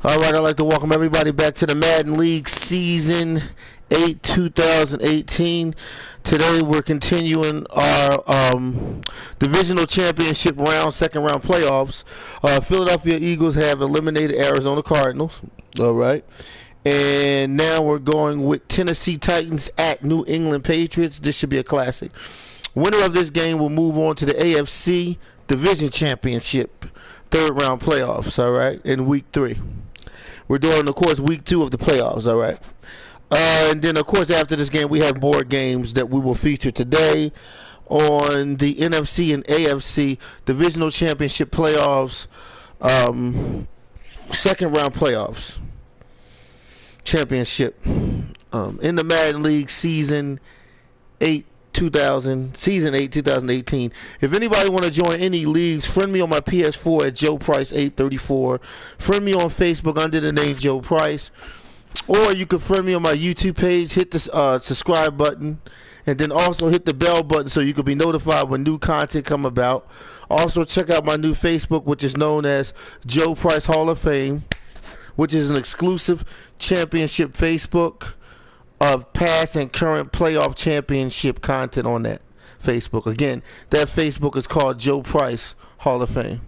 All right, I'd like to welcome everybody back to the Madden League Season 8 2018. Today we're continuing our Divisional Championship round, second round playoffs. Philadelphia Eagles have eliminated Arizona Cardinals. All right. And now we're going with Tennessee Titans at New England Patriots. This should be a classic. Winner of this game will move on to the AFC Division Championship third round playoffs, all right, in week 3. We're doing, of course, week 2 of the playoffs, all right? And then, of course, after this game, we have more games that we will feature today on the NFC and AFC Divisional Championship playoffs, second round playoffs championship in the Madden League Season 8 2018. If anybody want to join any leagues, friend me on my PS4 at Joe Price 834. Friend me on Facebook under the name Joe Price, or you can friend me on my YouTube page. Hit the subscribe button, and then also hit the bell button so you can be notified when new content come about. Also check out my new Facebook, which is known as Joe Price Hall of Fame, which is an exclusive championship Facebook of past and current playoff championship content on that Facebook. Again, that Facebook is called Joe Price Hall of Fame.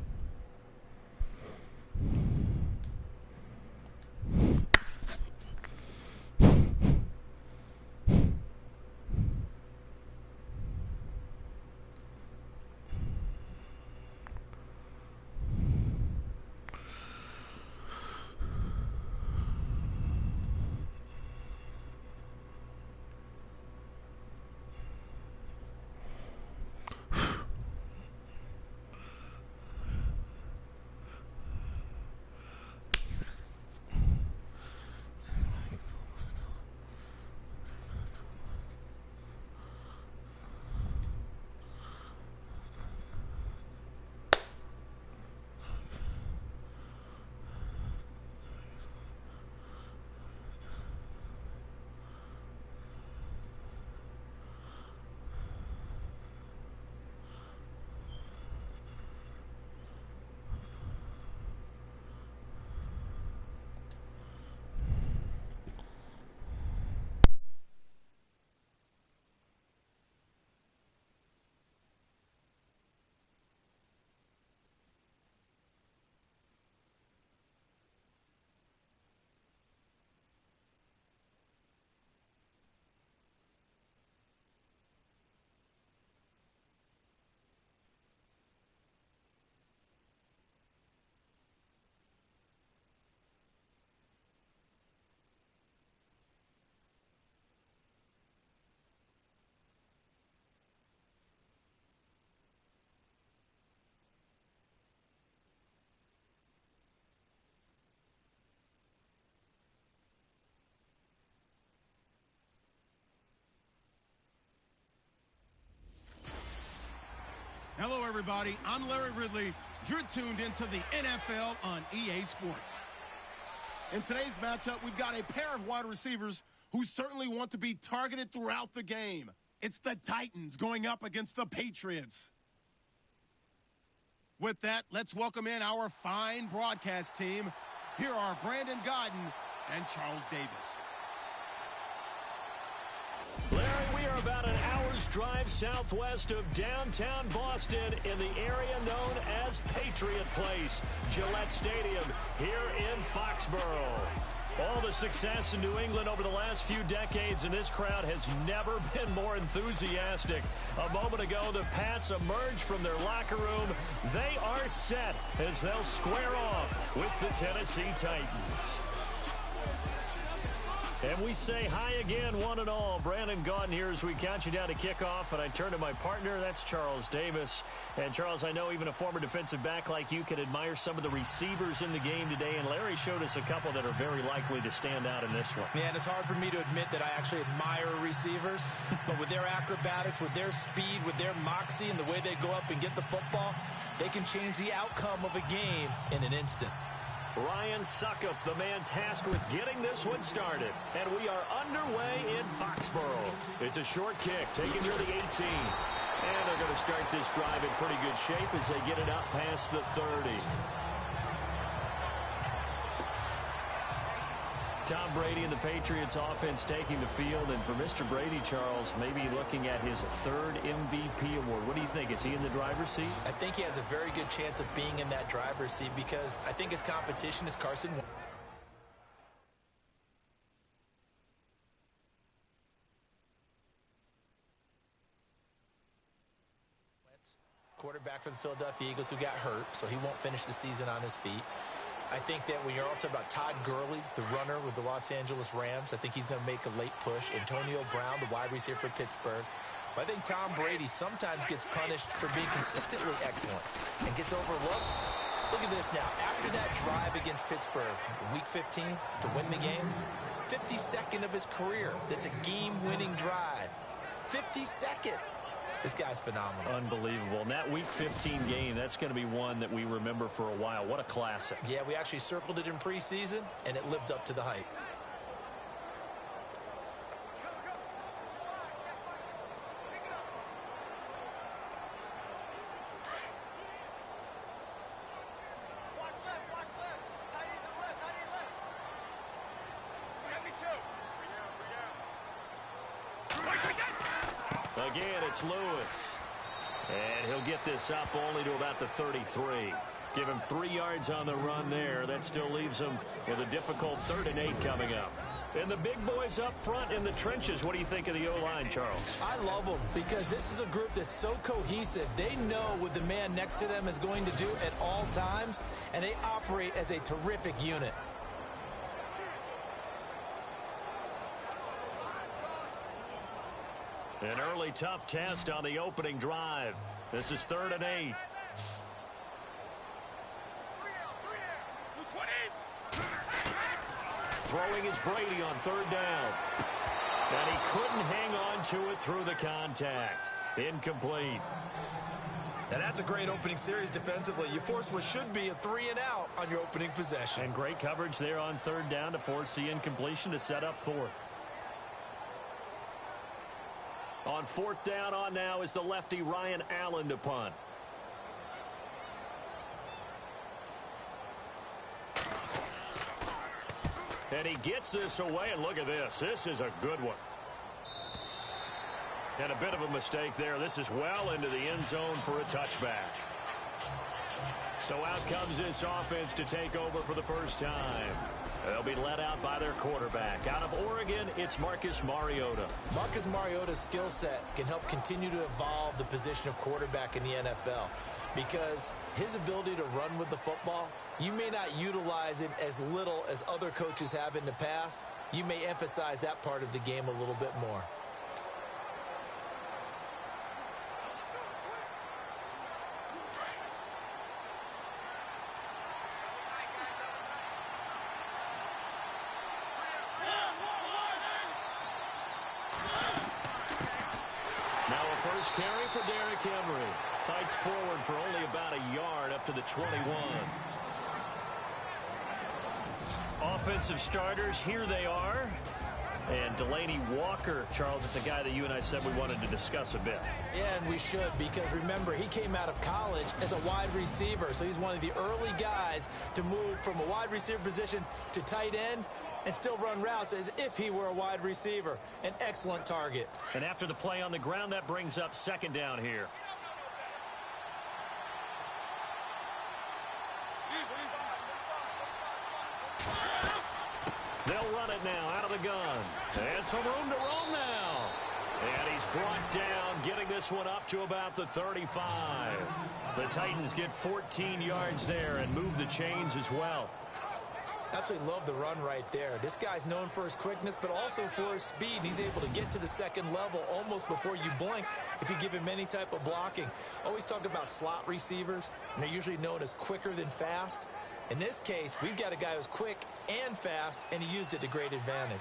Hello, everybody. I'm Larry Ridley. You're tuned into the NFL on EA Sports. In today's matchup, we've got a pair of wide receivers who certainly want to be targeted throughout the game. It's the Titans going up against the Patriots. With that, let's welcome in our fine broadcast team. Here are Brandon Godden and Charles Davis. Larry, we are about an hour's drive southwest of downtown Boston in the area known as Patriot Place, Gillette Stadium, here in Foxborough. All the success in New England over the last few decades, and this crowd has never been more enthusiastic. A moment ago, the Pats emerged from their locker room. They are set as they'll square off with the Tennessee Titans. And we say hi again, one and all. Brandon Gaudin here as we count you down to kickoff. And I turn to my partner, that's Charles Davis. And Charles, I know even a former defensive back like you can admire some of the receivers in the game today. And Larry showed us a couple that are very likely to stand out in this one. Yeah, and it's hard for me to admit that I actually admire receivers. But with their acrobatics, with their speed, with their moxie, and the way they go up and get the football, they can change the outcome of a game in an instant. Ryan Suckup, the man tasked with getting this one started. And we are underway in Foxborough. It's a short kick, taken near the 18. And they're going to start this drive in pretty good shape as they get it up past the 30. Tom Brady and the Patriots offense taking the field, and for Mr. Brady, Charles, maybe looking at his third MVP award. What do you think? Is he in the driver's seat? I think he has a very good chance of being in that driver's seat because I think his competition is Carson Wentz. Quarterback for the Philadelphia Eagles who got hurt, so he won't finish the season on his feet. I think that when you're also talking about Todd Gurley, the runner with the Los Angeles Rams, I think he's going to make a late push. Antonio Brown, the wide receiver for Pittsburgh. But I think Tom Brady sometimes gets punished for being consistently excellent and gets overlooked. Look at this now. After that drive against Pittsburgh, week 15, to win the game, 52nd of his career. That's a game-winning drive. 52nd. This guy's phenomenal. Unbelievable. And that Week 15 game, that's going to be one that we remember for a while. What a classic. Yeah, we actually circled it in preseason, and it lived up to the hype. Again, it's Lewis. And he'll get this up only to about the 33. Give him 3 yards on the run there. That still leaves him with a difficult 3rd and 8 coming up. And the big boys up front in the trenches. What do you think of the O-line, Charles? I love them because this is a group that's so cohesive. They know what the man next to them is going to do at all times, and they operate as a terrific unit. An early tough test on the opening drive. This is 3rd and 8. Throwing is Brady on 3rd down. And he couldn't hang on to it through the contact. Incomplete. Now that's a great opening series defensively. You force what should be a 3-and-out on your opening possession. And great coverage there on 3rd down to force the incompletion to set up 4th. On 4th down on now is the lefty Ryan Allen to punt. And he gets this away, and look at this. This is a good one. And a bit of a mistake there. This is well into the end zone for a touchback. So out comes this offense to take over for the first time. They'll be led out by their quarterback. Out of Oregon, it's Marcus Mariota. Marcus Mariota's skill set can help continue to evolve the position of quarterback in the NFL because his ability to run with the football, you may not utilize it as little as other coaches have in the past. You may emphasize that part of the game a little bit more. First carry for Derrick Henry. Fights forward for only about a yard up to the 21. Offensive starters, here they are. And Delaney Walker, Charles, it's a guy that you and I said we wanted to discuss a bit. Yeah, and we should because, remember, he came out of college as a wide receiver. So he's one of the early guys to move from a wide receiver position to tight end and still run routes as if he were a wide receiver. An excellent target. And after the play on the ground, that brings up 2nd down here. They'll run it now out of the gun. And some room to roam now. And he's brought down, getting this one up to about the 35. The Titans get 14 yards there and move the chains as well. Absolutely love the run right there. This guy's known for his quickness, but also for his speed. He's able to get to the 2nd level almost before you blink if you give him any type of blocking. Always talk about slot receivers, and they're usually known as quicker than fast. In this case, we've got a guy who's quick and fast, and he used it to great advantage.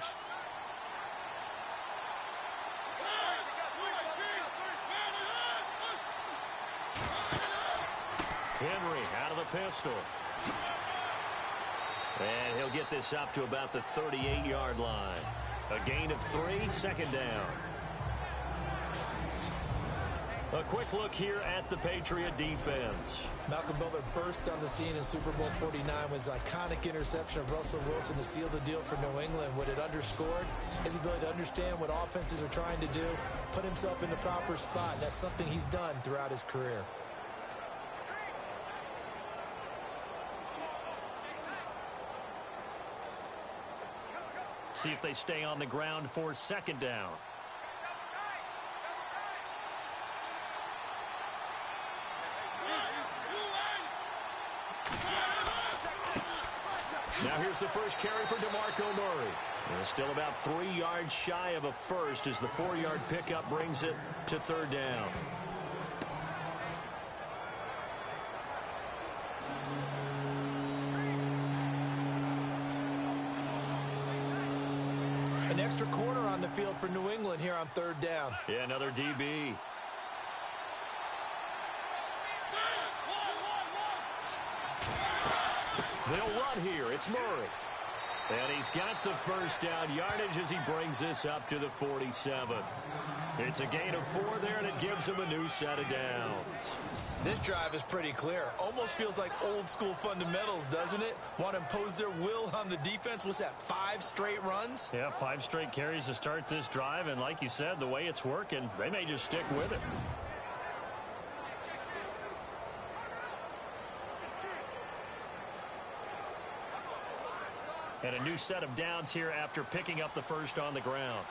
Henry out of the pistol. And he'll get this up to about the 38-yard line. A gain of 3, 2nd down. A quick look here at the Patriot defense. Malcolm Butler burst on the scene in Super Bowl 49 with his iconic interception of Russell Wilson to seal the deal for New England. What it underscored, his ability to understand what offenses are trying to do, put himself in the proper spot. That's something he's done throughout his career. See if they stay on the ground for second down. Now here's the first carry for DeMarco Murray. And still about 3 yards shy of a first as the 4-yard pickup brings it to third down. An extra corner on the field for New England here on third down. Yeah, another DB. They'll run here. It's Murray. And he's got the first down yardage as he brings this up to the 47. It's a gain of 4 there, and it gives him a new set of downs. This drive is pretty clear. Almost feels like old school fundamentals, doesn't it? Want to impose their will on the defense. What's that, 5 straight runs? Yeah, 5 straight carries to start this drive, and like you said, the way it's working, they may just stick with it. And a new set of downs here after picking up the first on the ground.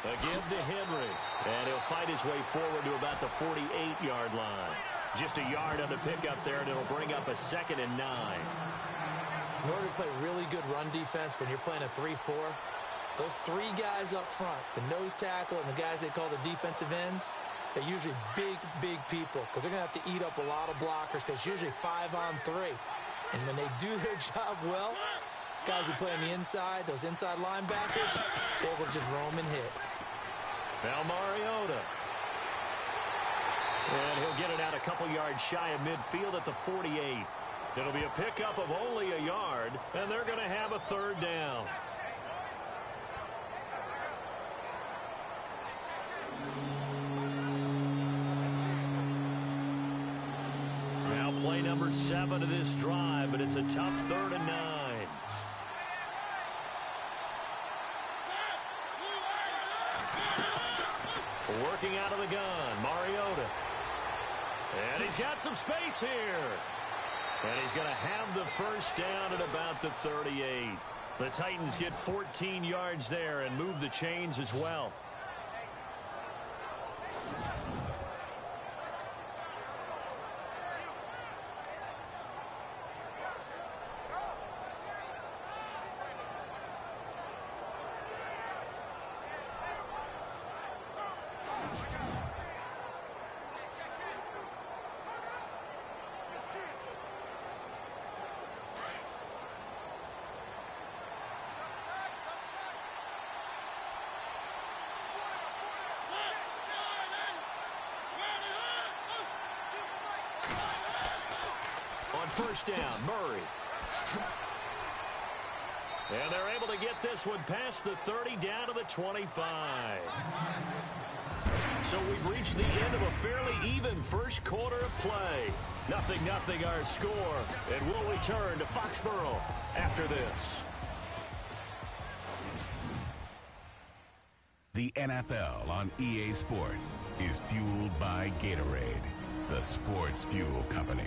Again to Henry. And he'll fight his way forward to about the 48-yard line. Just a yard on the pickup there, and it'll bring up a 2nd and 9. In order to play really good run defense when you're playing a 3-4, those 3 guys up front, the nose tackle and the guys they call the defensive ends, they're usually big, big people because they're going to have to eat up a lot of blockers because it's usually 5 on 3. And when they do their job well, guys who play on the inside, those inside linebackers, they will just roam and hit. Now Mariota. And he'll get it out a couple yards shy of midfield at the 48. It'll be a pickup of only a yard, and they're going to have a third down. Now play number 7 of this drive, but it's a tough 3rd and 9. Working out of the gun, Mariota. And he's got some space here. And he's going to have the first down at about the 38. The Titans get 14 yards there and move the chains as well. First down, Murray. And they're able to get this one past the 30 down to the 25. So we've reached the end of a fairly even first quarter of play. 0-0 our score. And we'll return to Foxborough after this. The NFL on EA Sports is fueled by Gatorade, the sports fuel company.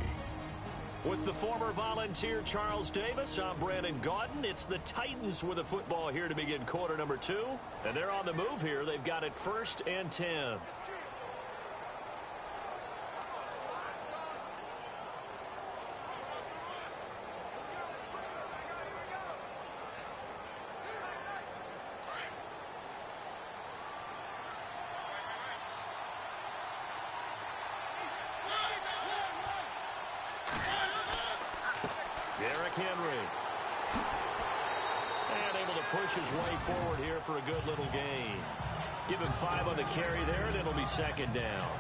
With the former Volunteer Charles Davis, I'm Brandon Gaudin. It's the Titans with the football here to begin quarter number 2. And they're on the move here. They've got it 1st and 10. Henry. And able to push his way forward here for a good little gain. Give him 5 on the carry there, and it'll be 2nd down.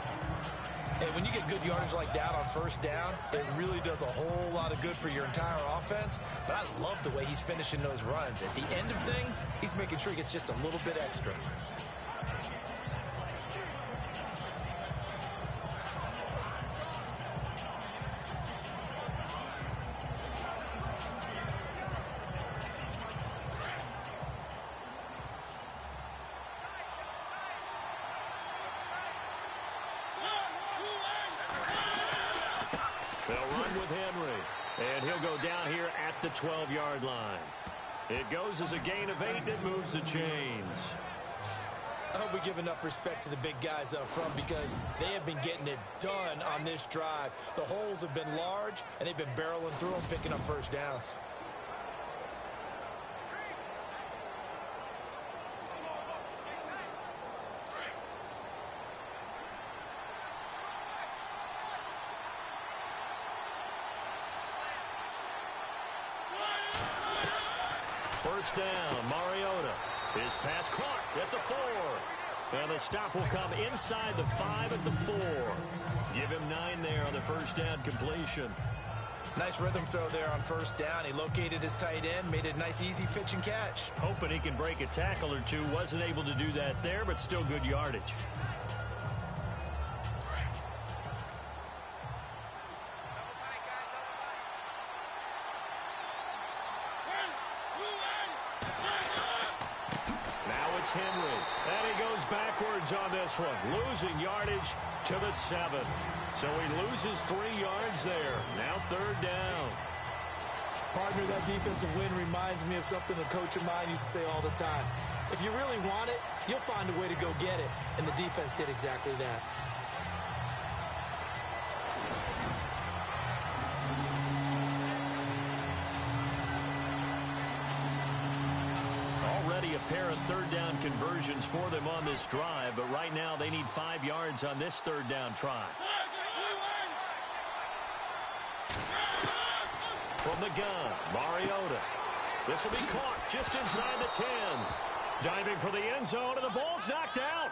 And when you get good yardage like that on first down, it really does a whole lot of good for your entire offense. But I love the way he's finishing those runs. At the end of things, he's making sure he gets just a little bit extra. They'll run with Henry, and he'll go down here at the 12-yard line. It goes as a gain of 8, and it moves the chains. I hope we give enough respect to the big guys up front because they have been getting it done on this drive. The holes have been large, and they've been barreling through them, picking up first downs. First down, Mariota. His pass caught at the 4. And the stop will come inside the 5 at the 4. Give him 9 there on the first down completion. Nice rhythm throw there on first down. He located his tight end, made it a nice easy pitch and catch. Hoping he can break a tackle or two. Wasn't able to do that there, but still good yardage. Henry, and he goes backwards on this one, losing yardage to the 7. So he loses 3 yards there. Now third down. Partner, that defensive win reminds me of something a coach of mine used to say all the time. If you really want it, you'll find a way to go get it. And the defense did exactly that. Already a pair of third down conversions for them on this drive, but right now they need 5 yards on this third down try. From the gun, Mariota. This will be caught just inside the 10. Diving for the end zone, and the ball's knocked out.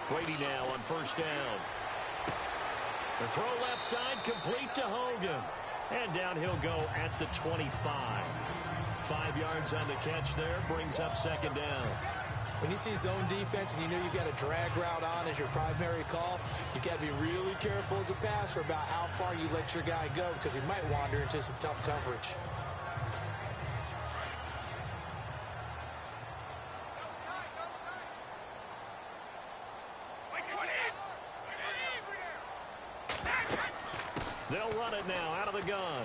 Brady now on first down. The throw left side complete to Hogan. And down he'll go at the 25. 5 yards on the catch there, brings up second down. When you see zone defense and you know you've got a drag route on as your primary call, you've got to be really careful as a passer about how far you let your guy go because he might wander into some tough coverage. They'll run it now out of the gun.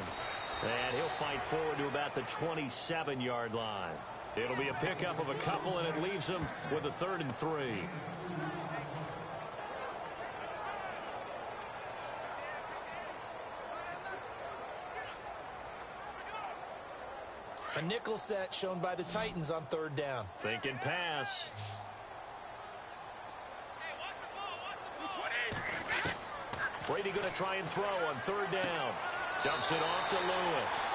And he'll fight forward to about the 27-yard line. It'll be a pickup of a couple, and it leaves him with a 3rd and 3. A nickel set shown by the Titans on third down. Thinking pass. Brady going to try and throw on third down. Dumps it off to Lewis.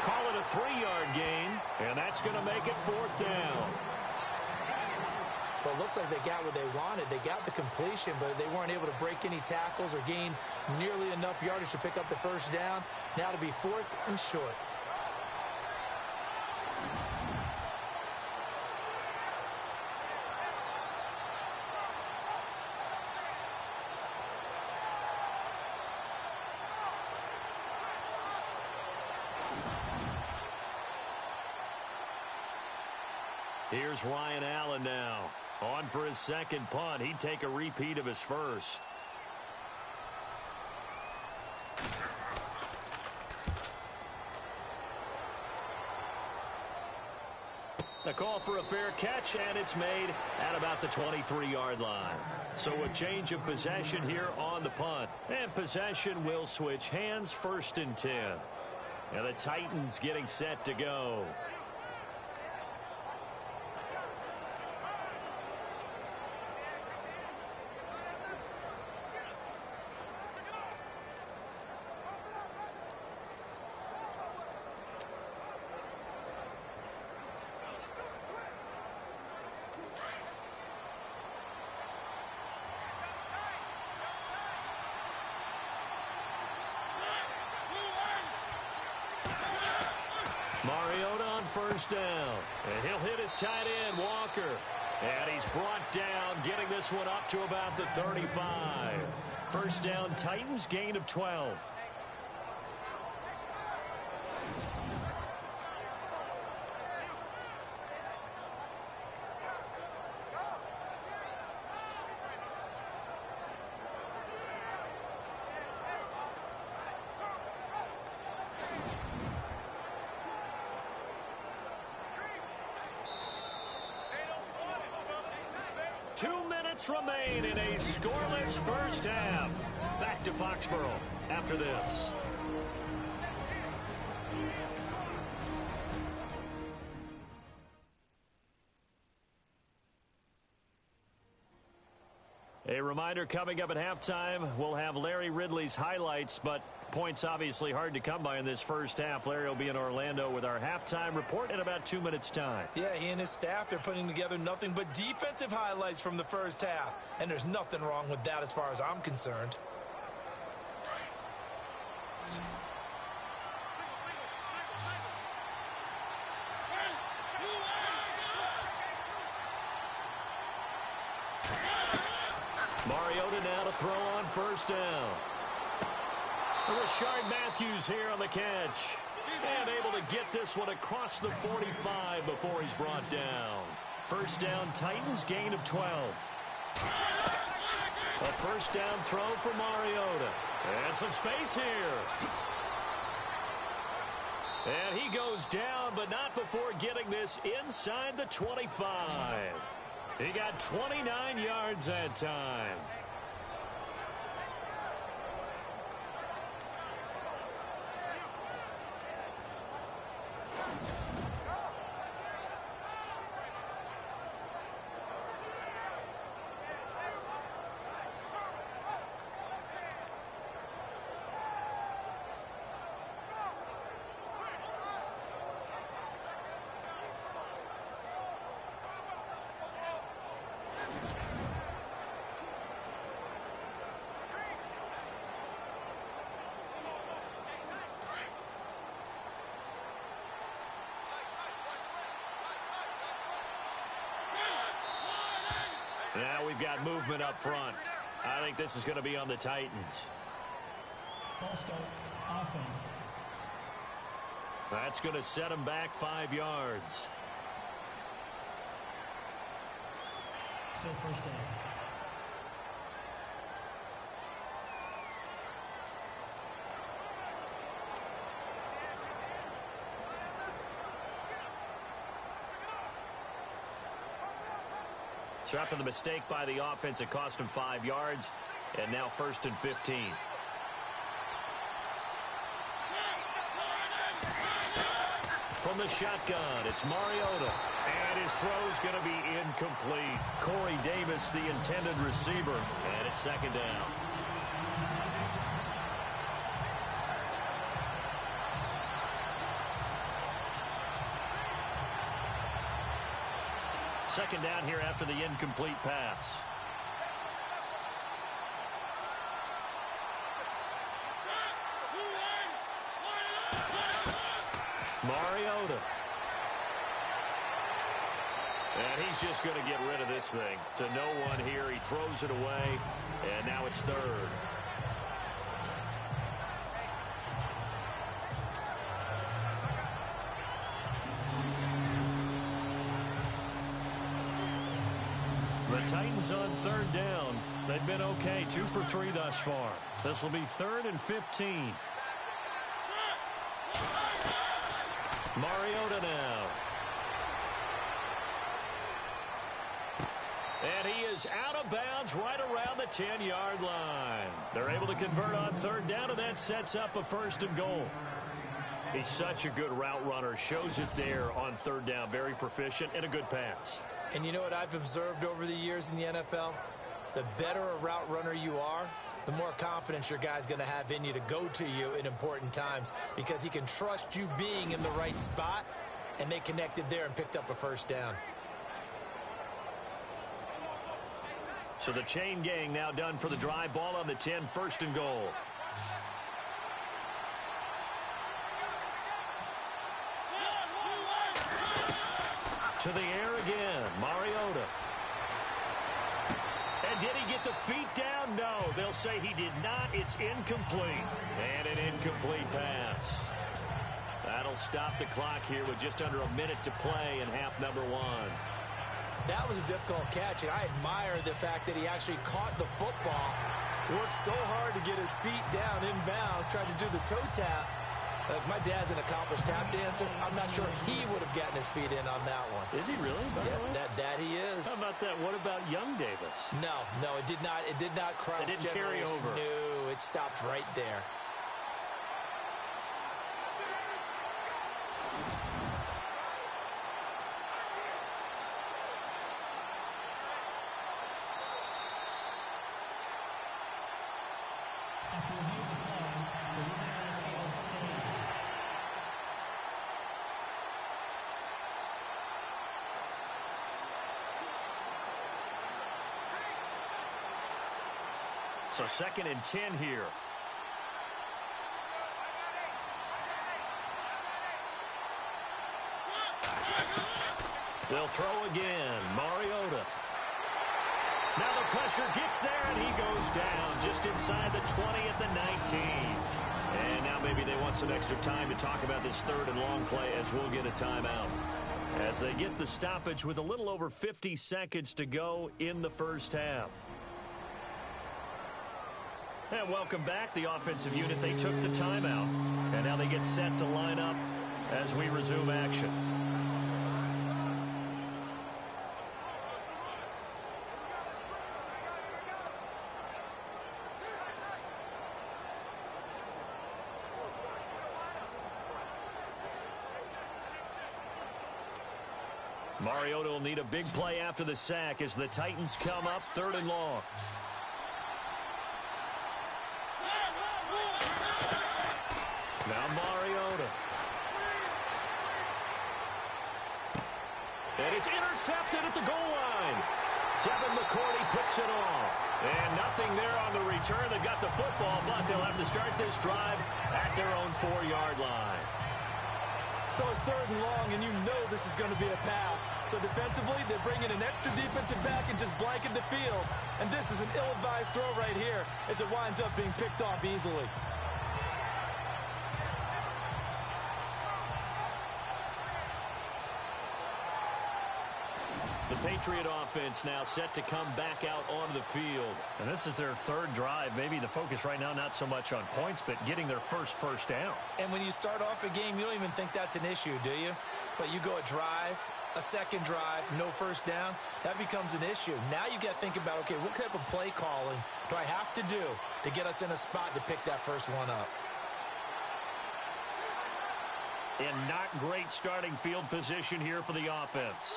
Call it a 3-yard gain, and that's going to make it 4th down. Well, it looks like they got what they wanted. They got the completion, but they weren't able to break any tackles or gain nearly enough yardage to pick up the first down. Now to be 4th and short. Here's Ryan Allen now. On for his second punt. He'd take a repeat of his first. A call for a fair catch, and it's made at about the 23-yard line. So a change of possession here on the punt. And possession will switch hands, 1st and 10. And the Titans getting set to go. Mariota on 1st down. And he'll hit his tight end, Walker. And he's brought down, getting this one up to about the 35. 1st down, Titans, gain of 12. Remain in a scoreless first half. Back to Foxborough after this. A reminder, coming up at halftime, we'll have Larry Ridley's highlights, but points obviously hard to come by in this first half. Larry will be in Orlando with our halftime report in about 2 minutes' time. Yeah, he and his staff, they're putting together nothing but defensive highlights from the first half, and there's nothing wrong with that as far as I'm concerned. Mariota now to throw on 1st down. Rashard Matthews here on the catch. And able to get this one across the 45 before he's brought down. 1st down, Titans, gain of 12. A 1st down throw for Mariota. And some space here. And he goes down, but not before getting this inside the 25. He got 29 yards that time. Now we've got movement up front. I think this is going to be on the Titans. False start, offense. That's going to set him back 5 yards. Still 1st down. So after the mistake by the offense, it cost him 5 yards, and now 1st and 15. From the shotgun, it's Mariota, and his throw's going to be incomplete. Corey Davis, the intended receiver, and it's 2nd down. Second down here after the incomplete pass. Mariota. And he's just going to get rid of this thing. To no one here. He throws it away, and now it's 3rd. Titans on third down. They've been okay, 2 for 3 thus far. This will be 3rd and 15. Mariota now. And he is out of bounds right around the 10-yard line. They're able to convert on third down, and that sets up a 1st and goal. He's such a good route runner. Shows it there on third down. Very proficient and a good pass. And you know what I've observed over the years in the NFL? The better a route runner you are, the more confidence your guy's going to have in you to go to you in important times, because he can trust you being in the right spot, and they connected there and picked up a 1st down. So the chain gang now done for the drive. Ball on the 10, 1st and goal. To the air again, Mariota. And did he get the feet down? No, they'll say he did not. It's incomplete. And an incomplete pass. That'll stop the clock here with just under a minute to play in half number 1. That was a difficult catch, and I admire the fact that he actually caught the football, worked so hard to get his feet down inbounds, tried to do the toe tap. My dad's an accomplished tap dancer. I'm not sure he would have gotten his feet in on that one. Is he really? Yeah, that he is. How about that? What about young Davis? No, it did not. It did not cross. It didn't carry over. No, it stopped right there. After review of the play, the ruling on the field stands. So 2nd and 10 here. They'll throw again. Mariota. Now the pressure gets there, and he goes down just inside the 20 at the 19. And now maybe they want some extra time to talk about this 3rd and long play, as we'll get a timeout. As they get the stoppage with a little over 50 seconds to go in the 1st half. And welcome back, the offensive unit. They took the timeout, and now they get set to line up as we resume action. Mariota will need a big play after the sack as the Titans come up 3rd and long. Now Mariota. And it's intercepted at the goal line. Devin McCourty picks it off. And nothing there on the return. They've got the football, but they'll have to start this drive at their own 4-yard line. So it's 3rd and long, and you know this is going to be a pass. So defensively, they bring in an extra defensive back and just blanket the field. And this is an ill-advised throw right here as it winds up being picked off easily. The Patriot offense now set to come back out onto the field. And this is their 3rd drive. Maybe the focus right now not so much on points, but getting their first down. And when you start off a game, you don't even think that's an issue, do you? But you go a drive, a 2nd drive, no 1st down, that becomes an issue. Now you got to think about, okay, what type of play calling do I have to do to get us in a spot to pick that first one up? And not great starting field position here for the offense.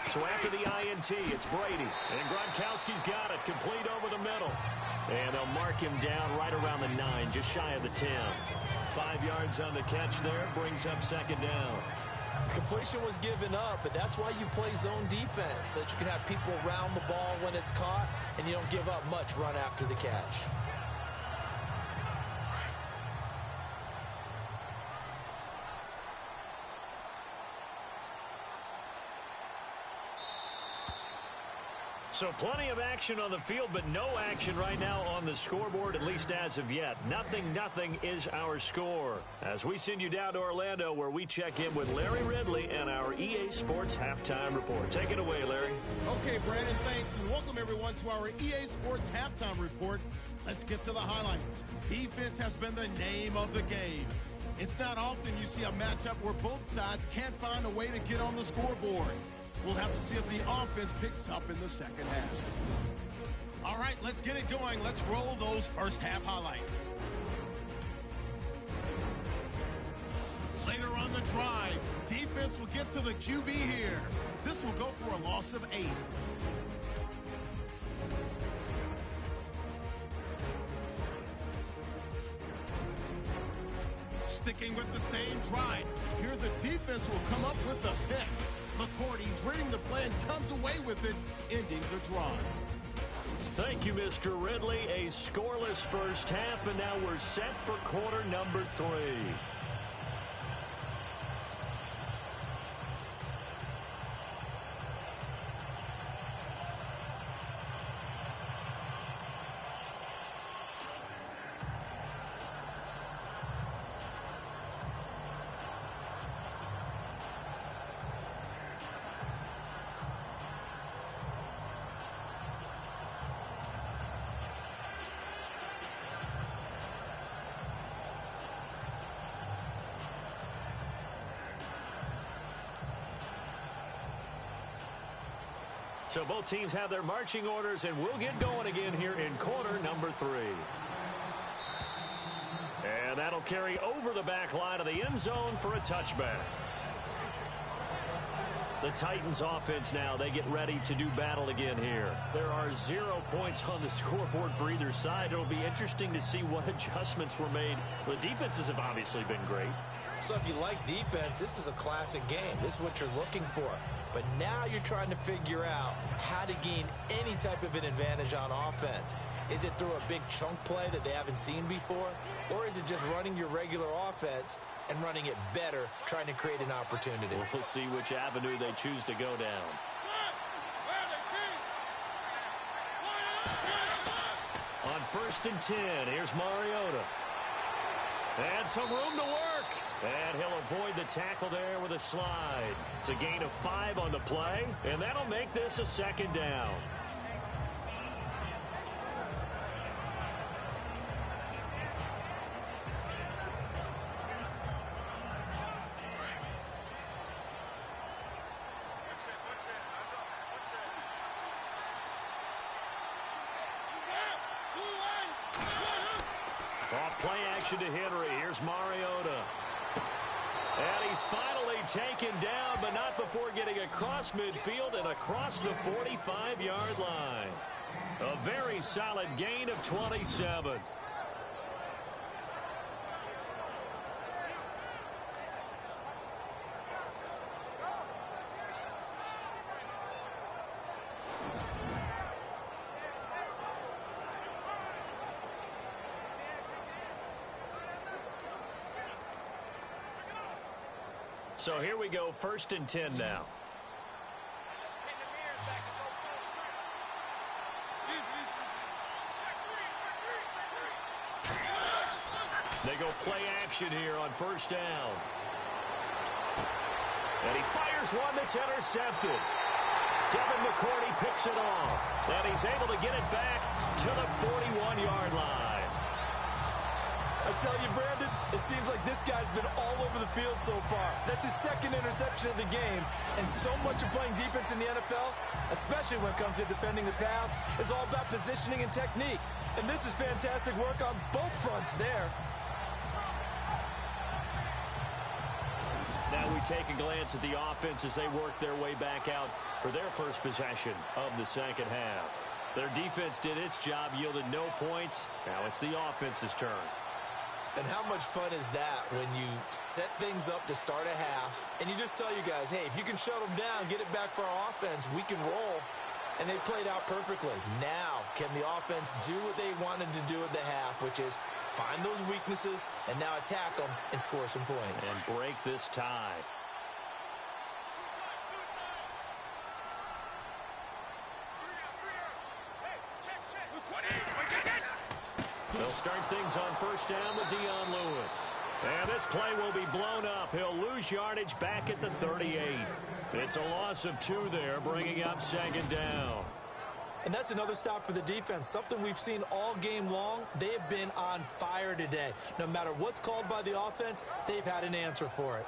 So after the INT, it's Brady. And Gronkowski's got it, complete over the middle. And they'll mark him down right around the 9, just shy of the 10. 5 yards on the catch there, brings up 2nd down. Completion was given up, but that's why you play zone defense, so that you can have people around the ball when it's caught, and you don't give up much run after the catch. So plenty of action on the field, but no action right now on the scoreboard, at least as of yet. 0-0 is our score. As we send you down to Orlando, where we check in with Larry Ridley and our EA Sports Halftime Report. Take it away, Larry. Okay, Brandon, thanks, and welcome everyone to our EA Sports Halftime Report. Let's get to the highlights. Defense has been the name of the game. It's not often you see a matchup where both sides can't find a way to get on the scoreboard. We'll have to see if the offense picks up in the second half. All right, let's get it going. Let's roll those first half highlights. Later on the drive, defense will get to the QB here. This will go for a loss of 8. Sticking with the same drive, here the defense will come up with the pick. McCourty's reading the play and comes away with it, ending the drive. Thank you, Mr. Ridley. A scoreless first half, and now we're set for quarter number 3. So both teams have their marching orders, and we'll get going again here in quarter number 3. And that'll carry over the back line of the end zone for a touchback. The Titans offense now, they get ready to do battle again here. There are 0 points on the scoreboard for either side. It'll be interesting to see what adjustments were made. The defenses have obviously been great. So if you like defense, this is a classic game. This is what you're looking for. But now you're trying to figure out how to gain any type of an advantage on offense. Is it through a big chunk play that they haven't seen before? Or is it just running your regular offense and running it better, trying to create an opportunity? We'll see which avenue they choose to go down. On 1st and 10, here's Mariota. And some room to work. And he'll avoid the tackle there with a slide. It's a gain of 5 on the play, and that'll make this a second down. Off play action to Henry. Here's Mariota. And he's finally taken down, but not before getting across midfield and across the 45-yard line. A very solid gain of 27. So here we go, 1st and 10 now. They go play action here on 1st down. And he fires one that's intercepted. Devin McCourty picks it off. And he's able to get it back to the 41-yard line. I tell you, Brandon, it seems like this guy's been all over the field so far. That's his 2nd interception of the game. And so much of playing defense in the NFL, especially when it comes to defending the pass, is all about positioning and technique. And this is fantastic work on both fronts there. Now we take a glance at the offense as they work their way back out for their first possession of the second half. Their defense did its job, yielded no points. Now it's the offense's turn. And how much fun is that when you set things up to start a half and you just tell you guys, hey, if you can shut them down, get it back for our offense, we can roll. And they played out perfectly. Now, can the offense do what they wanted to do at the half, which is find those weaknesses and now attack them and score some points. And break this tie. They'll start things on first down with Dion Lewis. And this play will be blown up. He'll lose yardage back at the 38. It's a loss of 2 there, bringing up second down. And that's another stop for the defense, something we've seen all game long. They have been on fire today. No matter what's called by the offense, they've had an answer for it.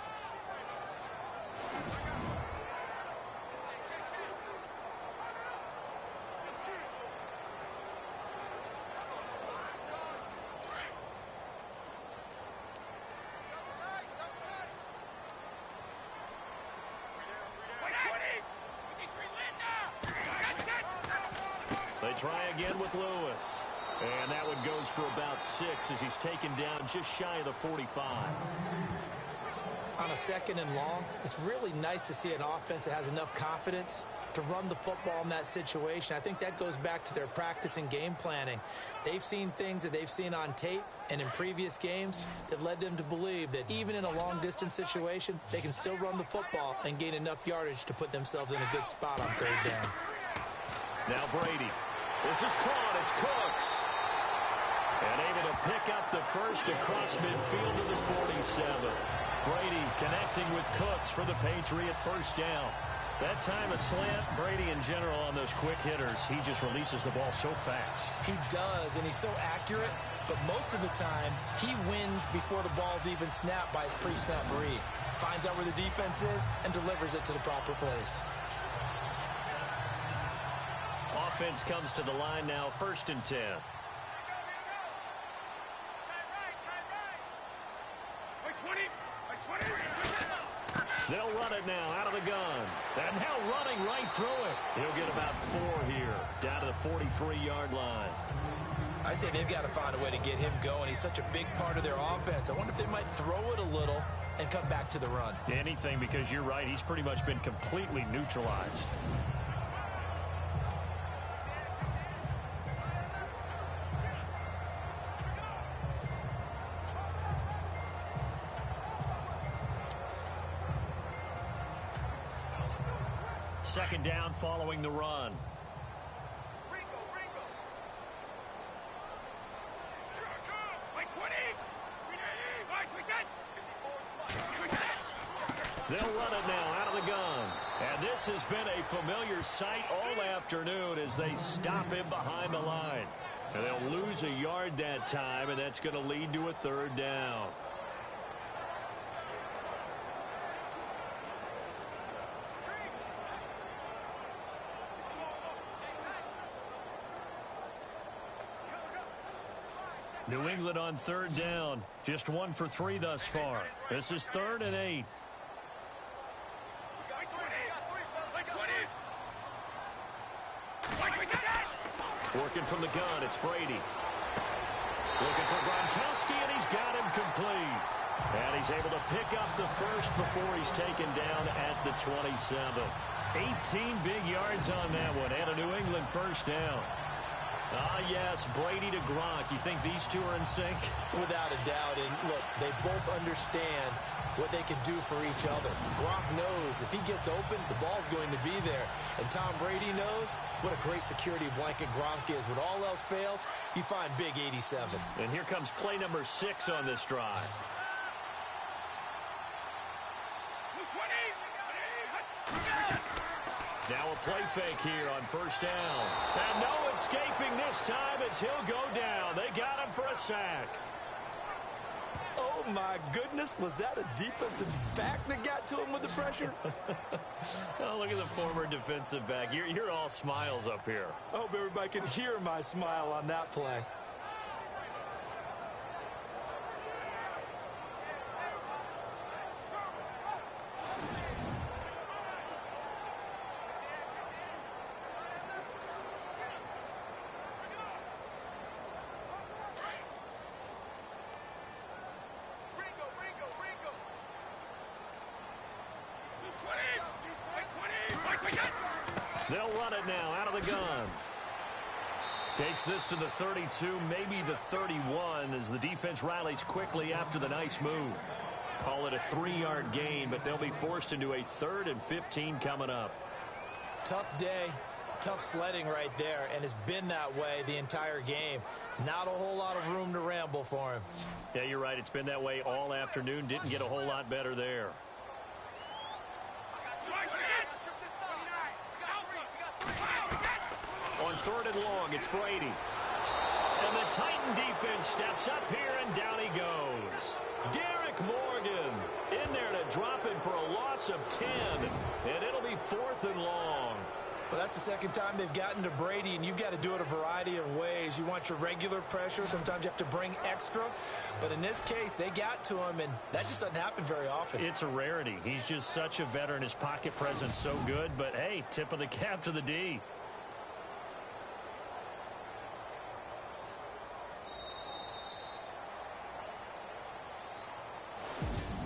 They try again with Lewis. And that one goes for about 6 as he's taken down just shy of the 45. On a second and long, it's really nice to see an offense that has enough confidence to run the football in that situation. I think that goes back to their practice and game planning. They've seen things that they've seen on tape and in previous games that led them to believe that even in a long-distance situation, they can still run the football and gain enough yardage to put themselves in a good spot on third down. Now Brady. This is caught. It's Cooks. And able to pick up the first across midfield to the 47. Brady connecting with Cooks for the Patriot first down. That time a slant. Brady in general on those quick hitters, he just releases the ball so fast. He does, and he's so accurate, but most of the time he wins before the ball's even snapped by his pre-snap read. Finds out where the defense is and delivers it to the proper place. Offense comes to the line now, 1st and 10. They'll run it now out of the gun. And now running right through it. He'll get about 4 here, down to the 43-yard line. I'd say they've got to find a way to get him going. He's such a big part of their offense. I wonder if they might throw it a little and come back to the run. Anything, because you're right. He's pretty much been completely neutralized. Second down following the run. They'll run it now out of the gun. And this has been a familiar sight all afternoon as they stop him behind the line. And they'll lose a yard that time, and that's going to lead to a third down. New England on third down. Just 1 for 3 thus far. This is 3rd and 8. Working from the gun, it's Brady. Looking for Gronkowski, and he's got him complete. And he's able to pick up the first before he's taken down at the 27. 18 big yards on that one, and a New England first down. Ah, yes, Brady to Gronk. You think these two are in sync? Without a doubt. And look, they both understand what they can do for each other. Gronk knows if he gets open, the ball's going to be there. And Tom Brady knows what a great security blanket Gronk is. When all else fails, you find big 87. And here comes play number 6 on this drive. Now a play fake here on first down. And no escaping this time as he'll go down. They got him for a sack. Oh, my goodness. Was that a defensive back that got to him with the pressure? Oh, look at the former defensive back. You're all smiles up here. I hope everybody can hear my smile on that play. They'll run it now out of the gun. Takes this to the 32, maybe the 31, as the defense rallies quickly after the nice move. Call it a 3-yard gain, but they'll be forced into a 3rd and 15 coming up. Tough day, Tough sledding right there, and it's been that way the entire game. Not a whole lot of room to ramble for him. Yeah, you're right. It's been that way all afternoon. Didn't get a whole lot better there. On 3rd and long, it's Brady. And the Titan defense steps up here, and down he goes. Derek Morgan in there to drop it for a loss of 10. And it'll be 4th and long. Well, that's the second time they've gotten to Brady, and you've got to do it a variety of ways. You want your regular pressure. Sometimes you have to bring extra. But in this case, they got to him, and that just doesn't happen very often. It's a rarity. He's just such a veteran. His pocket presence so good. But, hey, tip of the cap to the D.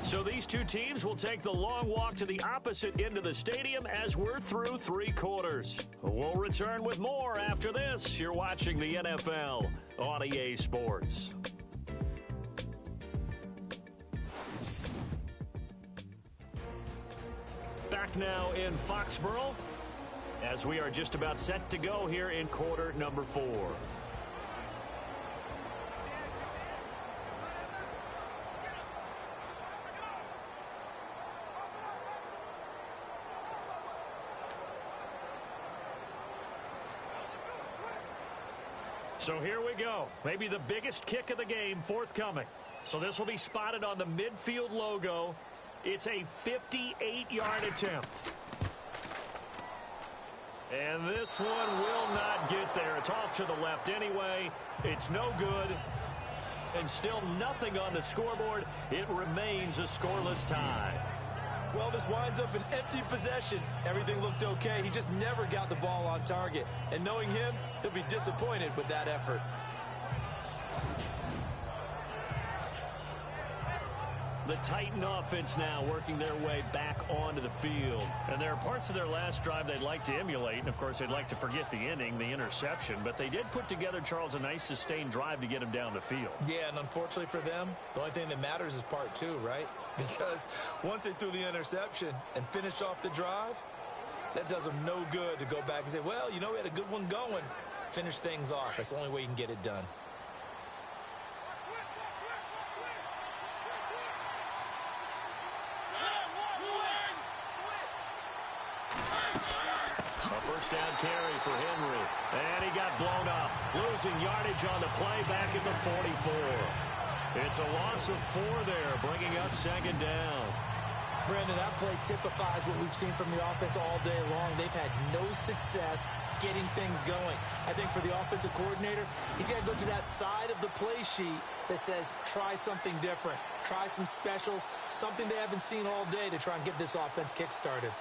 So these two teams will take the long walk to the opposite end of the stadium as we're through 3 quarters. We'll return with more after this. You're watching the NFL on EA Sports. Back now in Foxborough as we are just about set to go here in quarter number 4. So here we go. Maybe the biggest kick of the game forthcoming. So this will be spotted on the midfield logo. It's a 58-yard attempt. And this one will not get there. It's off to the left anyway. It's no good. And still nothing on the scoreboard. It remains a scoreless tie. Well, this winds up an empty possession. Everything looked okay. He just never got the ball on target. And knowing him, he'll be disappointed with that effort. The Titan offense now working their way back onto the field. And there are parts of their last drive they'd like to emulate. And, of course, they'd like to forget the inning, the interception. But they did put together, Charles, a nice sustained drive to get him down the field. Yeah, and unfortunately for them, the only thing that matters is part 2, right? Because once they threw the interception and finished off the drive, that does them no good to go back and say, well, you know, we had a good one going. Finish things off. That's the only way you can get it done. First down carry for Henry. And he got blown up. Losing yardage on the play back at the 44. It's a loss of 4 there, bringing up 2nd down. Brandon, that play typifies what we've seen from the offense all day long. They've had no success getting things going. I think for the offensive coordinator, he's got to go to that side of the play sheet that says, try something different. Try some specials, something they haven't seen all day to try and get this offense kick-started.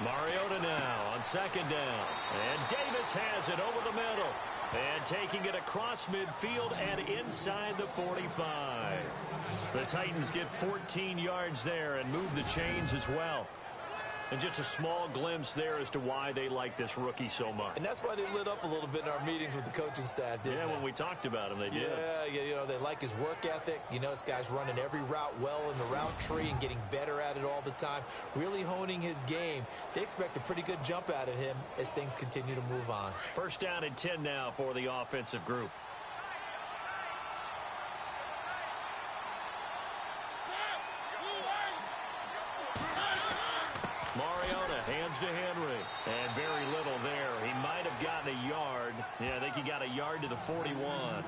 Mariota now on 2nd down. And Davis has it over the middle. And taking it across midfield and inside the 45. The Titans get 14 yards there and move the chains as well. And just a small glimpse there as to why they like this rookie so much. And that's why they lit up a little bit in our meetings with the coaching staff, didn't they? When we talked about him, they did. Yeah, you know, they like his work ethic. You know, this guy's running every route well in the route tree and getting better at it all the time, really honing his game. They expect a pretty good jump out of him as things continue to move on. First down and 10 now for the offensive group. Mariota hands to Henry. And very little there. He might have gotten a yard. Yeah, I think he got a yard to the 41.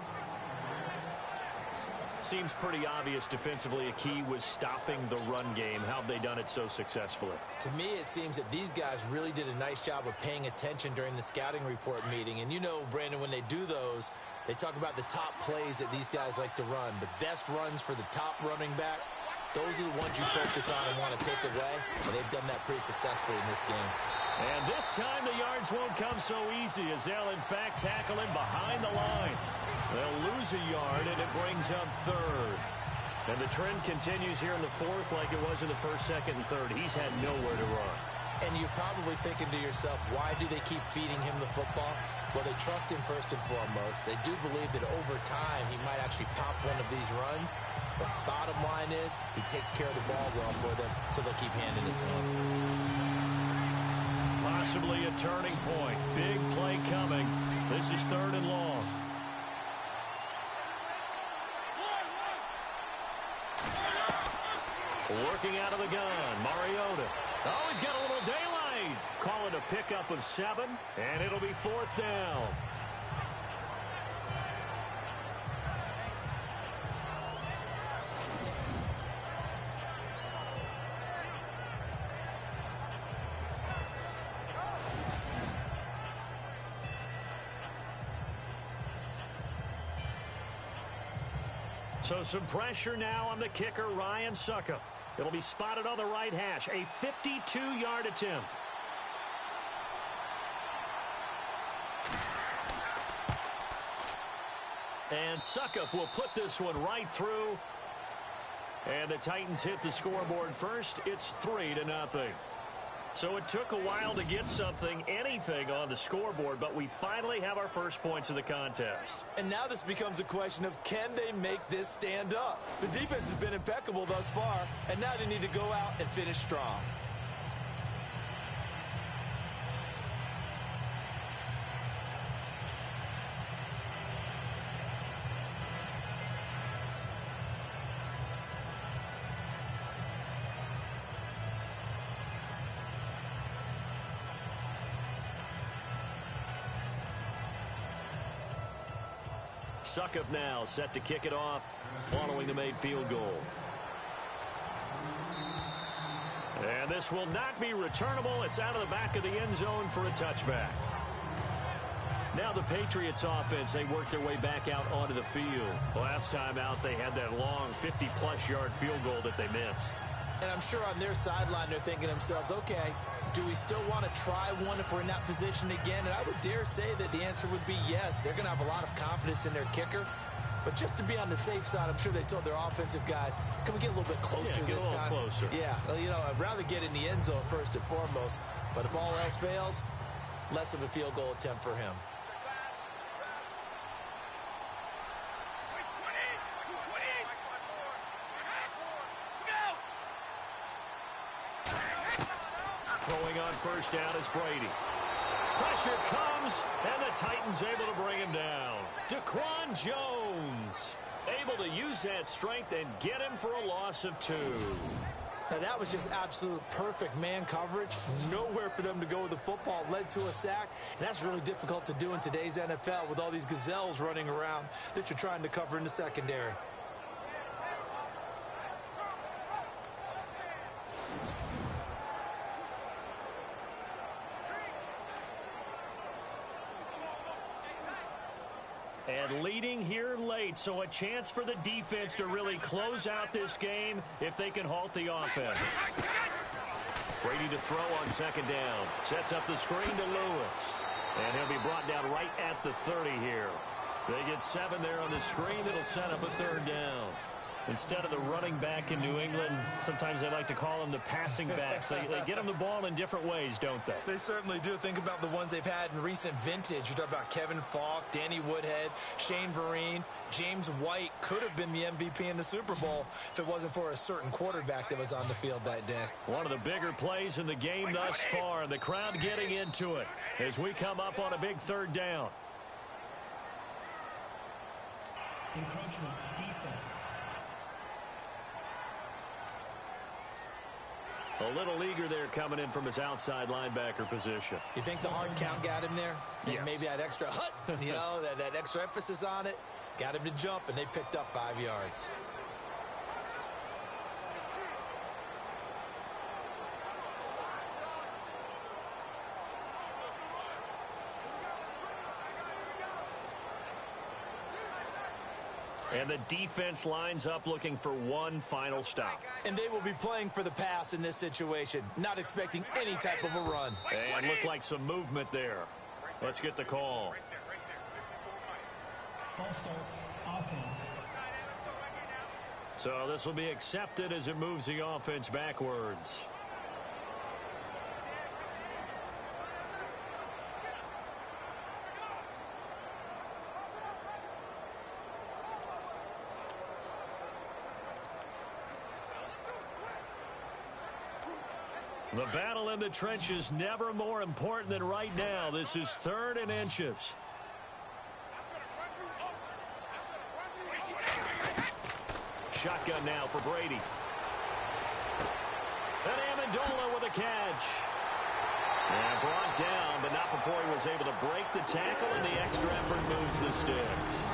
Seems pretty obvious defensively a key was stopping the run game. How have they done it so successfully? To me, it seems that these guys really did a nice job of paying attention during the scouting report meeting. And you know, Brandon, when they do those, they talk about the top plays that these guys like to run. The best runs for the top running back. Those are the ones you focus on and want to take away. And they've done that pretty successfully in this game. And this time the yards won't come so easy as they'll, in fact, tackle him behind the line. They'll lose a yard, and it brings up 3rd. And the trend continues here in the 4th like it was in the 1st, 2nd, and 3rd. He's had nowhere to run. And you're probably thinking to yourself, why do they keep feeding him the football? Well, they trust him first and foremost. They do believe that over time he might actually actually pop one of these runs. But bottom line is, he takes care of the ball well for them, so they'll keep handing it to him. Possibly a turning point. Big play coming. This is 3rd and long. Working out of the gun, Mariota. Oh, he's got a little daylight. Call it a pickup of 7, and it'll be 4th down. So some pressure now on the kicker, Ryan Suckup. It'll be spotted on the right hash. A 52-yard attempt. And Suckup will put this one right through. And the Titans hit the scoreboard first. It's 3-0. So it took a while to get anything on the scoreboard, but we finally have our first points of the contest. And now this becomes a question of, can they make this stand up? The defense has been impeccable thus far, and now they need to go out and finish strong. Suckup now set to kick it off following the made field goal. And this will not be returnable. It's out of the back of the end zone for a touchback. Now the Patriots offense, they worked their way back out onto the field. Last time out, they had that long 50-plus yard field goal that they missed. And I'm sure on their sideline they're thinking to themselves, okay, do we still want to try one if we're in that position again? And I would dare say that the answer would be yes. They're going to have a lot of confidence in their kicker. But just to be on the safe side, I'm sure they told their offensive guys, can we get a little bit closer this time? Closer. Yeah, well, you know, I'd rather get in the end zone first and foremost. But if all else fails, less of a field goal attempt for him. Throwing on first down is Brady. Pressure comes, and the Titans able to bring him down. Daquan Jones able to use that strength and get him for a loss of 2. Now that was just absolute perfect man coverage. Nowhere for them to go with the football. Led to a sack, and that's really difficult to do in today's NFL with all these gazelles running around that you're trying to cover in the secondary. And leading here late, so a chance for the defense to really close out this game if they can halt the offense. Brady to throw on second down. Sets up the screen to Lewis. And he'll be brought down right at the 30 here. They get 7 there on the screen. It'll set up a 3rd down. Instead of the running back in New England, sometimes they like to call them the passing backs. They get them the ball in different ways, don't they? They certainly do. Think about the ones they've had in recent vintage. You talk about Kevin Falk, Danny Woodhead, Shane Vereen, James White could have been the MVP in the Super Bowl if it wasn't for a certain quarterback that was on the field that day. One of the bigger plays in the game thus far, and the crowd getting into it as we come up on a big 3rd down. Encroachment, defense. A little eager there coming in from his outside linebacker position. You think the hard count got him there? Yes. Maybe that extra you know, that extra emphasis on it got him to jump, and they picked up 5 yards. And the defense lines up looking for one final stop. And they will be playing for the pass in this situation, not expecting any type of a run. And looked like some movement there. Let's get the call. False start, offense. So this will be accepted as it moves the offense backwards. The battle in the trenches never more important than right now. This is 3rd and inches. Shotgun now for Brady. And Amendola with a catch. And brought down, but not before he was able to break the tackle, and the extra effort moves the sticks.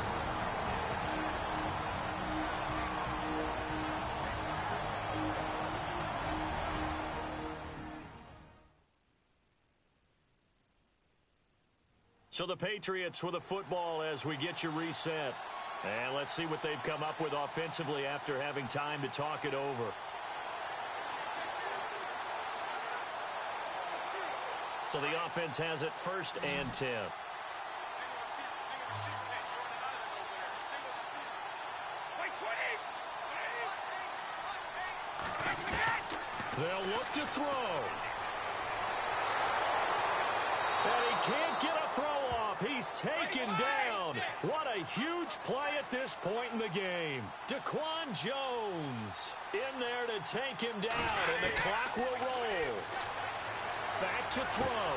So the Patriots with a football as we get you reset. And let's see what they've come up with offensively after having time to talk it over. So the offense has it 1st and 10. They'll look to throw. And he can't get a throw off. He's taken down. What a huge play at this point in the game. Daquan Jones in there to take him down, and the clock will roll. Back to throw.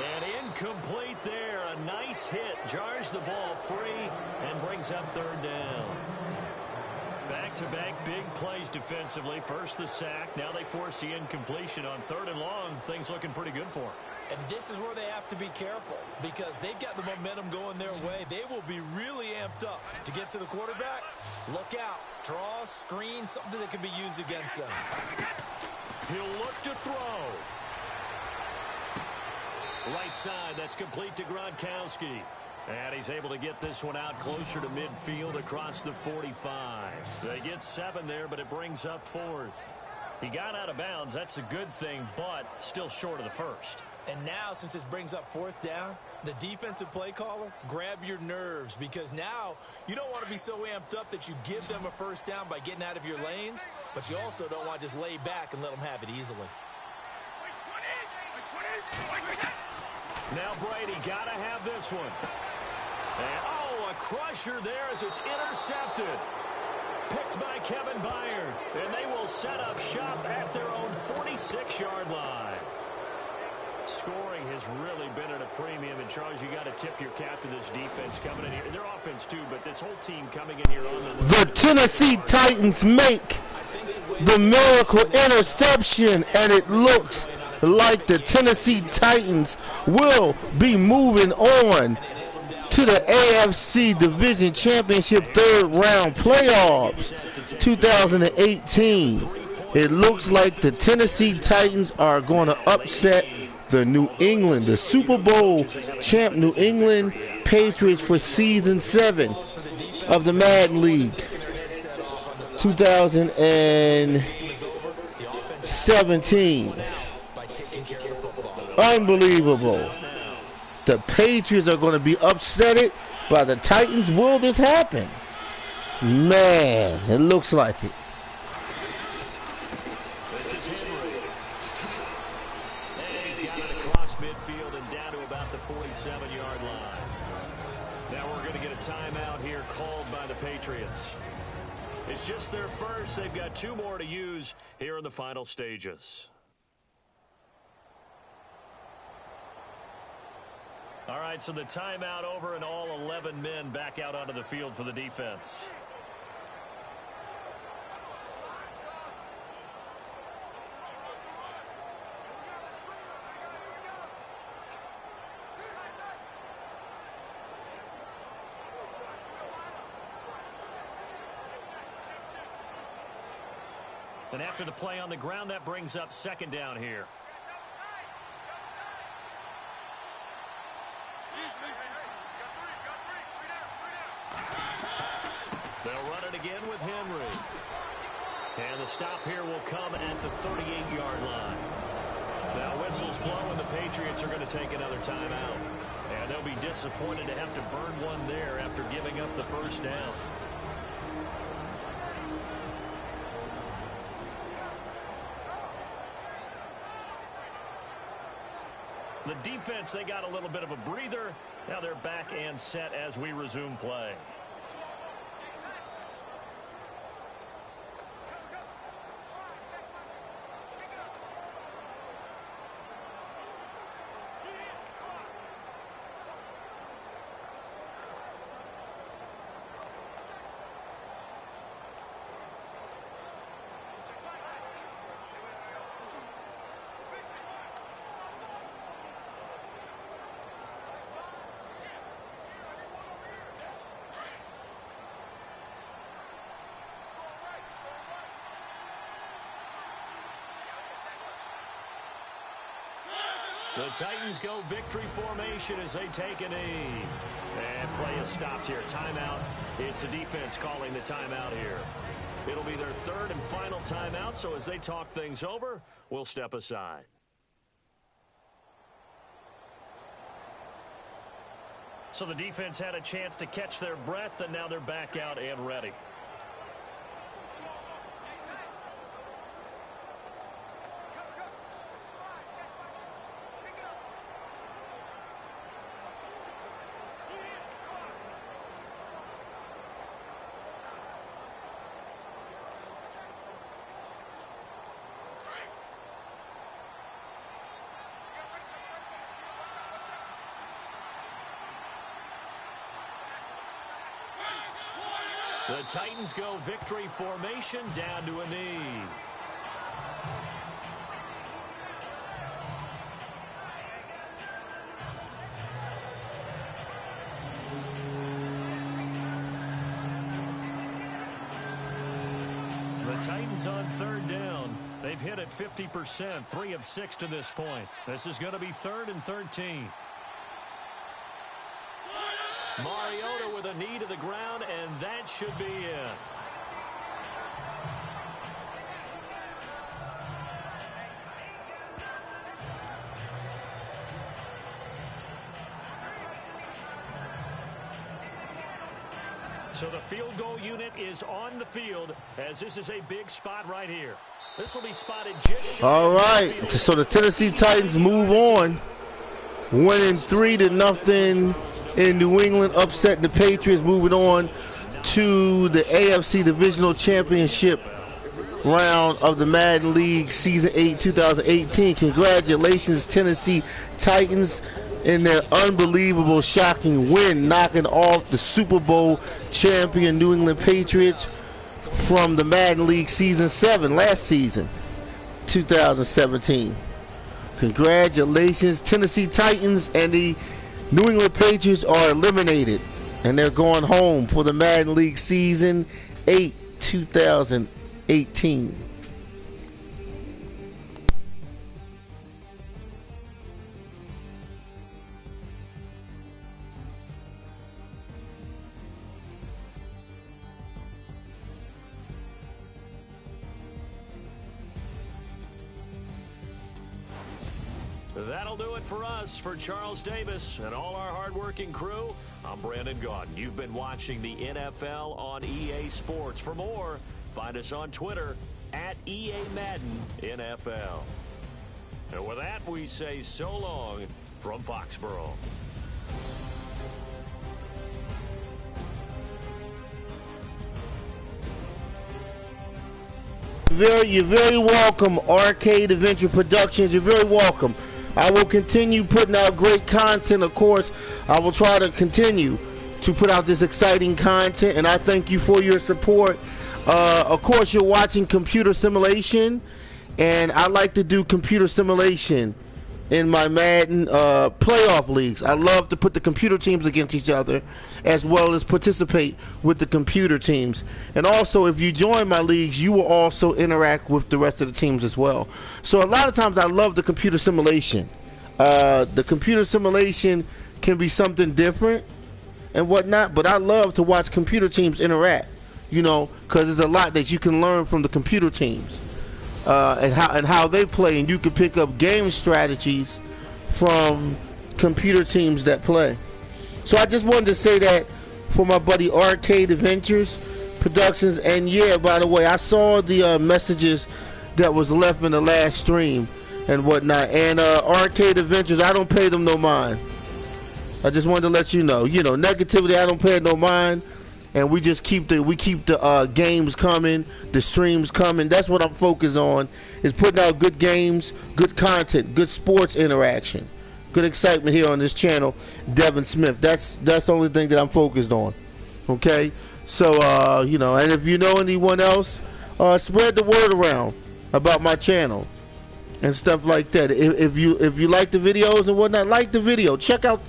And incomplete there. A nice hit. Jars the ball free and brings up 3rd down. Back-to-back big plays defensively. First the sack. Now they force the incompletion on 3rd and long. Things looking pretty good for them. And this is where they have to be careful because they've got the momentum going their way. They will be really amped up to get to the quarterback. Look out. Draw, screen, something that can be used against them. He'll look to throw. Right side, that's complete to Gronkowski. And he's able to get this one out closer to midfield across the 45. They get 7 there, but it brings up 4th. He got out of bounds. That's a good thing, but still short of the 1st. And now, since this brings up 4th down, the defensive play caller, grab your nerves because now you don't want to be so amped up that you give them a 1st down by getting out of your lanes, but you also don't want to just lay back and let them have it easily. Now Brady got to have this one. And, oh, a crusher there as it's intercepted. Picked by Kevin Byard. And they will set up shop at their own 46-yard line. Scoring has really been at a premium. And, Charles, you got to tip your cap to this defense coming in here. Their offense, too, but this whole team coming in here on The Tennessee Titans make the miracle interception, and it looks like the Tennessee Titans will be moving on to the AFC Division Championship 3rd round playoffs 2018. It looks like the Tennessee Titans are going to upset the Super Bowl champ New England Patriots for season 7 of the Madden League 2017. Unbelievable. The Patriots are going to be upsetted by the Titans. Will this happen? Man, it looks like it. This is Henry. And he's got it across midfield and down to about the 47-yard line. Now we're going to get a timeout here called by the Patriots. It's just their first. They've got 2 more to use here in the final stages. All right, so the timeout over and all 11 men back out onto the field for the defense. And after the play on the ground, that brings up 2nd down here. They'll run it again with Henry. And the stop here will come at the 38-yard line. Now whistles blow and the Patriots are going to take another timeout. And they'll be disappointed to have to burn one there after giving up the 1st down. The defense, they got a little bit of a breather. Now they're back and set as we resume play. The Titans go victory formation as they take a knee. And play is stopped here. Timeout. It's the defense calling the timeout here. It'll be their third and final timeout, so as they talk things over, we'll step aside. So the defense had a chance to catch their breath, and now they're back out and ready. The Titans go victory formation down to a knee. The Titans on third down. They've hit it 50%, 3 of 6 to this point. This is going to be 3rd and 13. Mariota with a knee to the ground, and that should be it. So the field goal unit is on the field, as this is a big spot right here. This will be spotted. All right, so the Tennessee Titans move on, winning 3-0 in New England, upset the Patriots, moving on to the AFC Divisional Championship round of the Madden League Season 8 2018. Congratulations, Tennessee Titans, in their unbelievable, shocking win, knocking off the Super Bowl champion New England Patriots from the Madden League Season 7 last season, 2017. Congratulations, Tennessee Titans, and the New England Patriots are eliminated, and they're going home for the Madden League Season 8 2018. That'll do it for us. For Charles Davis and all our hardworking crew, I'm Brandon Gaudin. You've been watching the NFL on EA Sports. For more, find us on Twitter at EA Madden NFL. And with that, we say so long from Foxborough. You're very welcome, Arcade Adventure Productions. You're very welcome. I will continue putting out great content. Of course, I will try to continue to put out this exciting content, and I thank you for your support. Of course, you're watching Computer Simulation, and I like to do computer simulation in my Madden playoff leagues. I love to put the computer teams against each other, as well as participate with the computer teams. And also, if you join my leagues, you will also interact with the rest of the teams as well. So a lot of times I love the computer simulation. The computer simulation can be something different and whatnot, but I love to watch computer teams interact, you know, because there's a lot that you can learn from the computer teams. And how they play, and you can pick up game strategies from computer teams that play. So I just wanted to say that for my buddy Arcade Adventures Productions. And yeah, by the way, I saw the messages that was left in the last stream and whatnot. And Arcade Adventures, I don't pay them no mind. I just wanted to let you know. You know, negativity, I don't pay it no mind. And we just keep the games coming, the streams coming. That's what I'm focused on, is putting out good games, good content, good sports interaction, good excitement here on this channel, Devin Smith. That's the only thing that I'm focused on. Okay, so you know, and if you know anyone else, spread the word around about my channel and stuff like that. If you like the videos and whatnot, like the video. Check out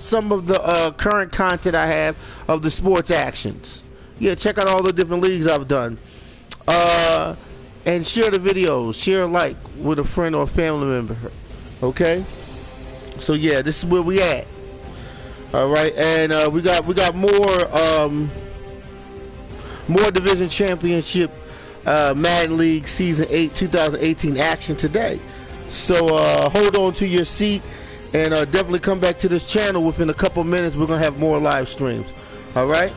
some of the current content I have of the sports actions. Yeah, check out all the different leagues I've done. And share the videos. Share a like with a friend or a family member. Okay? So yeah, this is where we at. All right, and we got more division championship Madden League Season 8 2018 action today. So hold on to your seat and definitely come back to this channel within a couple minutes. We're gonna have more live streams. All right.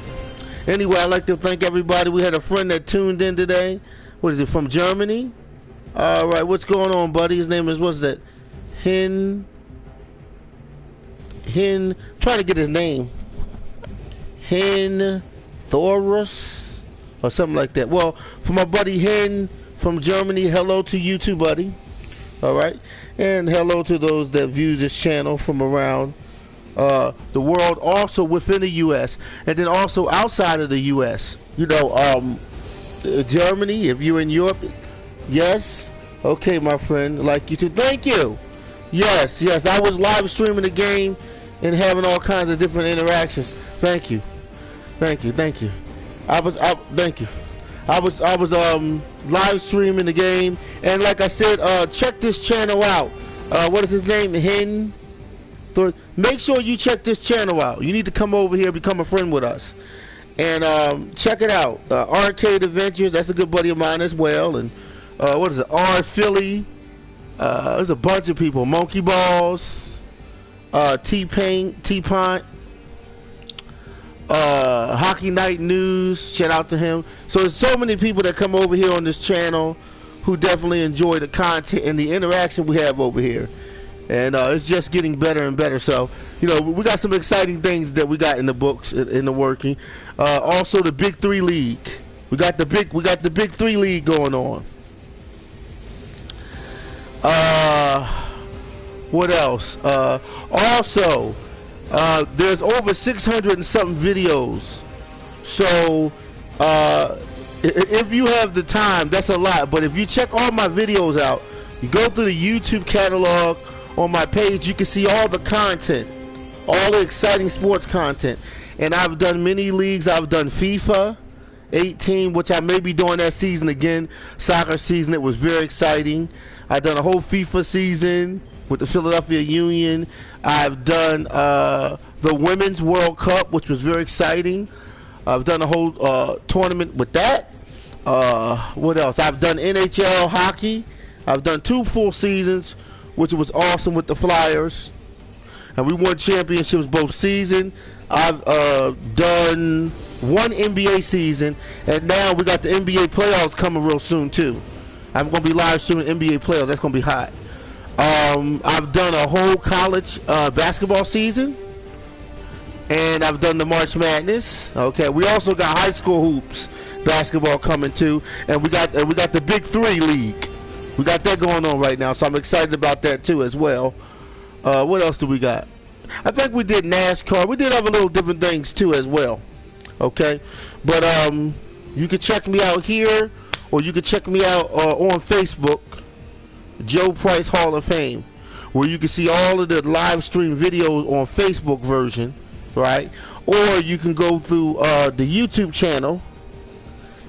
Anyway, I'd like to thank everybody. We had a friend that tuned in today. What is it, from Germany? All right, what's going on, buddy? His name is, what's that? Trying to get his name. Thorus or something like that. Well, for my buddy Hen from Germany, hello to you too, buddy. All right, and hello to those that view this channel from around the world, also within the U.S. and then also outside of the U.S. You know, Germany. If you're in Europe, yes. Okay, my friend, like you too. Thank you. Yes. I was live streaming the game and having all kinds of different interactions. Thank you. Thank you. Thank you. I was live streaming the game, and like I said, check this channel out. What is his name? Hen. Make sure you check this channel out. You need to come over here, become a friend with us, and check it out. Arcade Adventures. That's a good buddy of mine as well. And what is it? R Philly. There's a bunch of people. Monkey Balls. T-Pont. Hockey Night News, shout out to him. So there's so many people that come over here on this channel who definitely enjoy the content and the interaction we have over here, and it's just getting better and better. So you know, we got some exciting things that we got in the books, in the working. Also the Big 3 League, we got the Big 3 League going on. What else? Also, there's over 600 and something videos. So if you have the time, that's a lot. But if you check all my videos out, you go through the YouTube catalog on my page, you can see all the content, all the exciting sports content. And I've done many leagues. I've done FIFA 18, which I may be doing that season again, soccer season. It was very exciting. I've done a whole FIFA season with the Philadelphia Union. I've done the Women's World Cup, which was very exciting. I've done a whole tournament with that. What else? I've done NHL hockey. I've done 2 full seasons, which was awesome with the Flyers. And we won championships both season. I've done 1 NBA season, and now we got the NBA playoffs coming real soon too. I'm going to be live streaming NBA playoffs. That's going to be hot. I've done a whole college basketball season, and I've done the March Madness. Okay, we also got high school hoops basketball coming too, and we got the Big 3 League. We got that going on right now, so I'm excited about that too as well. What else do we got? I think we did NASCAR. We did other little different things too as well. Okay, but you can check me out here, or you can check me out on Facebook, Joe Price Hall of Fame, where you can see all of the live stream videos on Facebook version, right? Or you can go through the YouTube channel,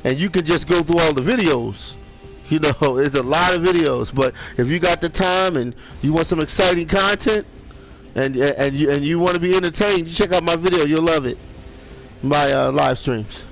and you can just go through all the videos. You know, it's a lot of videos, but if you got the time and you want some exciting content, and you want to be entertained, you check out my video. You'll love it. My live streams.